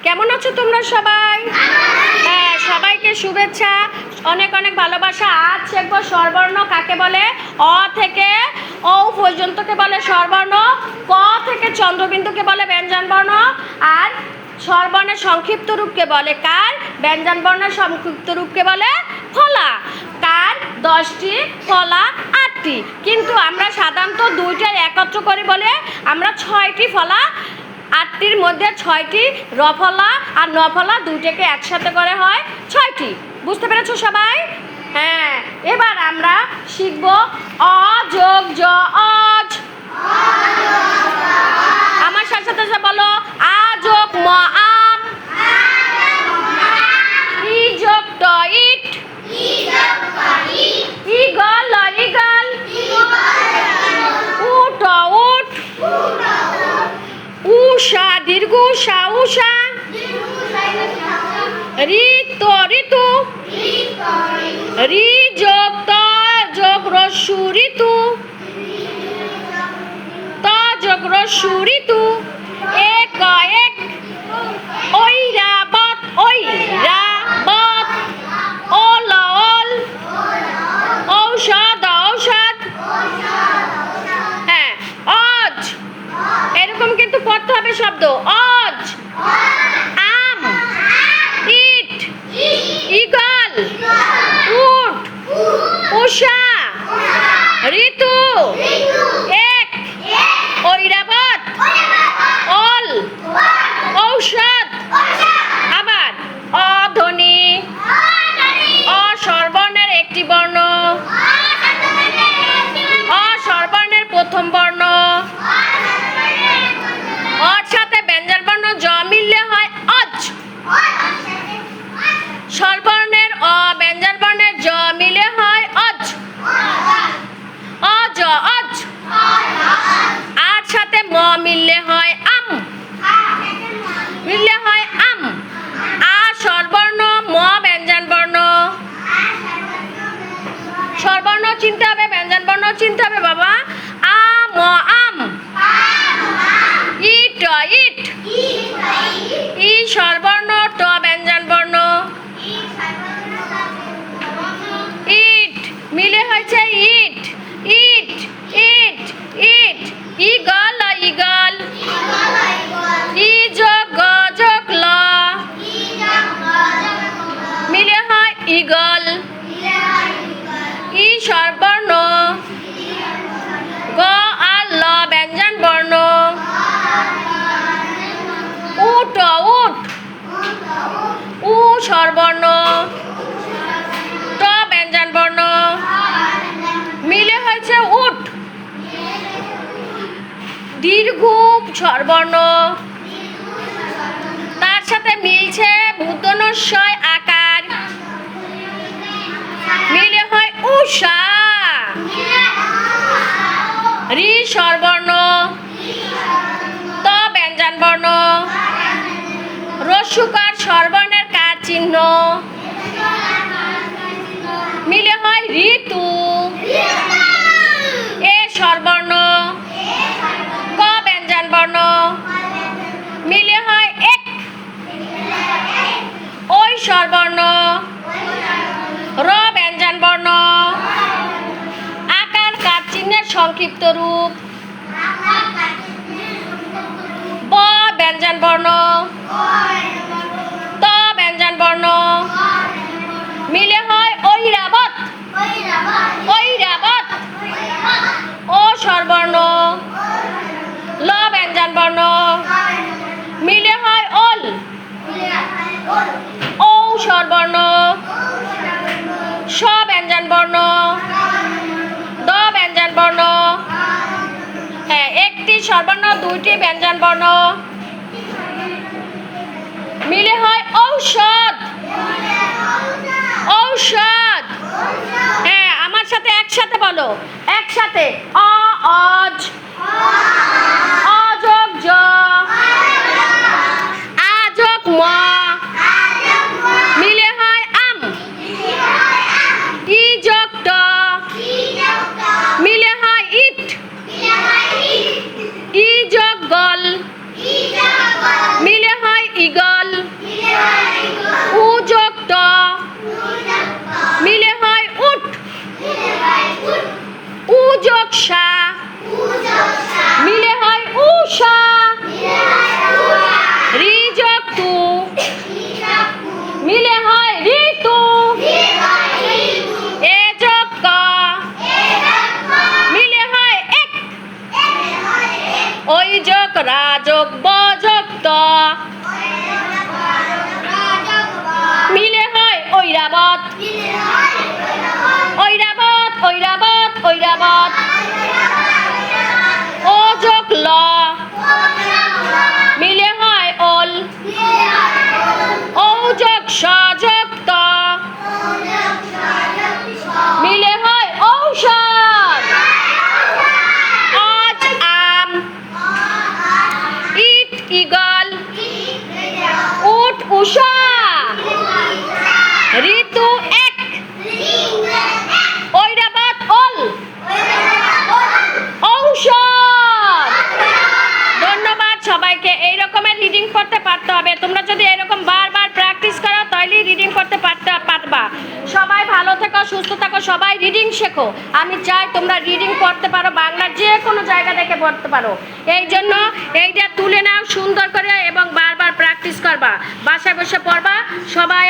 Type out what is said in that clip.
কেমন আছো তোমরা সবাই? হ্যাঁ, সবাইকে শুভেচ্ছা, অনেক অনেক ভালোবাসা। আজ শিখবো স্বরবর্ণ কাকে বলে। অ থেকে ও পর্যন্তকে বলে স্বরবর্ণ, ক থেকে চন্দ্রবিন্দুকে বলে ব্যঞ্জনবর্ণ, আর স্বরবর্ণের সংক্ষিপ্ত রূপকে বলে কার? ব্যঞ্জনবর্ণের সংক্ষিপ্ত রূপকে বলে ফলা। কার? 10টি, ফলা 8টি। কিন্তু আমরা সাধারণত দুইটার একত্র করি বলে আমরা 6টি ফলা, 8টির মধ্যে 6টি রফলা আর নফলা দুইটাকে একসাথে করে হয় 6টি। বুঝতে পেরেছো সবাই? হ্যাঁ, এবার আমরা শিখব অ যোগ জ, অজ। আমার সাথে সাথে বলো, আ যোগ ম, আম। ই যোগ ট, ইট। ই গল ল, ইগল। উ ট, উট। উষা দীর্ঘ সা, উষা। ঋ ত, ঋতু। রি যোগ ত যোগ রস্যু, ঋতু। ত যোগ রস্যু, ঋতু। এক এক। ঐরাবত, ঐরাবত। ওল ওল। ঔষধ, ঔষধ। হ্যাঁ, অজ। এরকম কিন্তু পড়তে হবে শব্দ। অজ। আম। ইট। ইগল। উট। উষা। ঋতু। এক। ঐরাবত। অল। ঔষধ। আবার অধ্বনি। অস্বরবর্ণের একটি বর্ণ। অস্বরবর্ণের প্রথম বর্ণ। অর সাথে ব্যঞ্জনবর্ণ জ মিললে হয় অজ। স্বরবর্ণের অ ব্যঞ্জনবর্ণের জ মিলে হয় অজ। অজ, অজ। আর সাথে ম মিললে হয় আম। মিললে হয় আম। আ স্বরবর্ণ, ম ব্যঞ্জনবর্ণ। স্বরবর্ণ চিনতে হবে, ব্যঞ্জনবর্ণ চিনতে হবে বাবা। আ ম, আম। ইট, ইট। ই স্বরবর্ণ, ট ব্যঞ্জনবর্ণ। ইট মিলে হয়েছে ইট। ইট, ইট, ইট। Eagle, eagle. ই যোগ গ যোগ ল মিলে হয় ইগল। ই স্বরবর্ণ, গ আর ল ব্যঞ্জনবর্ণ। উট, উট। উ স্বরবর্ণ, ট ব্যঞ্জনবর্ণ। মিলে হয়েছে উট। দীর্ঘ স্বরবর্ণ, তার সাথে মিলছে মূর্ধন্যস্বয় আকার। মিলে হয় উষা। রি স্বরবর্ণ, ত ব্যঞ্জনবর্ণ। রস্যকার স্বরবর্ণের কার চিহ্ন। মিলে হয় ঋতু। এ স্বরবর্ণ, ক ব্যঞ্জনবর্ণ। মিলে হয় এক। ওই স্বরবর্ণ, র ব্যঞ্জনবর্ণ। আকার কার চিহ্নের সংক্ষিপ্ত রূপ। ব ব্যঞ্জনবর্ণ, ত ব্যঞ্জনবর্ণ। মিলে হয় ঐরাবত। ঐরাবত। ও স্বরবর্ণ, ল ব্যঞ্জনবর্ণ। মিলে হয় ওল। ঔ স্বরবর্ণ, স ব্যঞ্জনবর্ণ। দ ব্যঞ্জনবর্ণ। হ্যাঁ, একটি স্বরবর্ণ, দুইটি ব্যঞ্জনবর্ণ। মিলে হয় ঔষধ। ঔষধ। হ্যাঁ, আমার সাথে একসাথে বলো, একসাথে। অ, অজ। অ যোগ জ। আ যোগ ম। মিলে হয় আম। ই যোগ ট। মিলে হয় ইট। ই যোগ গল। মিলে হয় ইগল। উ যোগ ট মিলে হয় উট। উ যোগ সা মিলে হয় উষা। রি যোগ তু মিলে হয় ঋতু। এ যোগ ক মিলে হয় এক। ওই যোগ রা যোগ ব যোগ ত মিলে হয় ঐরাবত। ঐরাবত ঐরাবত ঐরাবত। ও যোগ ল মিলে হয় ওল। ঔ যোগ স যোগ ত মিলে হয় ঔষধ। অজ আম। ইট ঈগল। উট উষা। ঋতু এক। ঐরাবত ওল। ঔষধ। ধন্যবাদ সবাইকে। এই রকমের রিডিং করতে পারতে হবে। তোমরা যদি এরকম বারবার প্র্যাকটিস করো তাহলেই রিডিং করতে পারবা। সবাই ভালো থেকো, সুস্থ থাকো, সবাই রিডিং শেখো। আমি চাই তোমরা রিডিং পড়তে পারো, বাংলার যে কোনো জায়গা থেকে পড়তে পারো। এই জন্য এইটা তুলে নাও সুন্দর করে এবং বারবার প্র্যাকটিস করবা, বাসায় বসে পড়বা। সবাই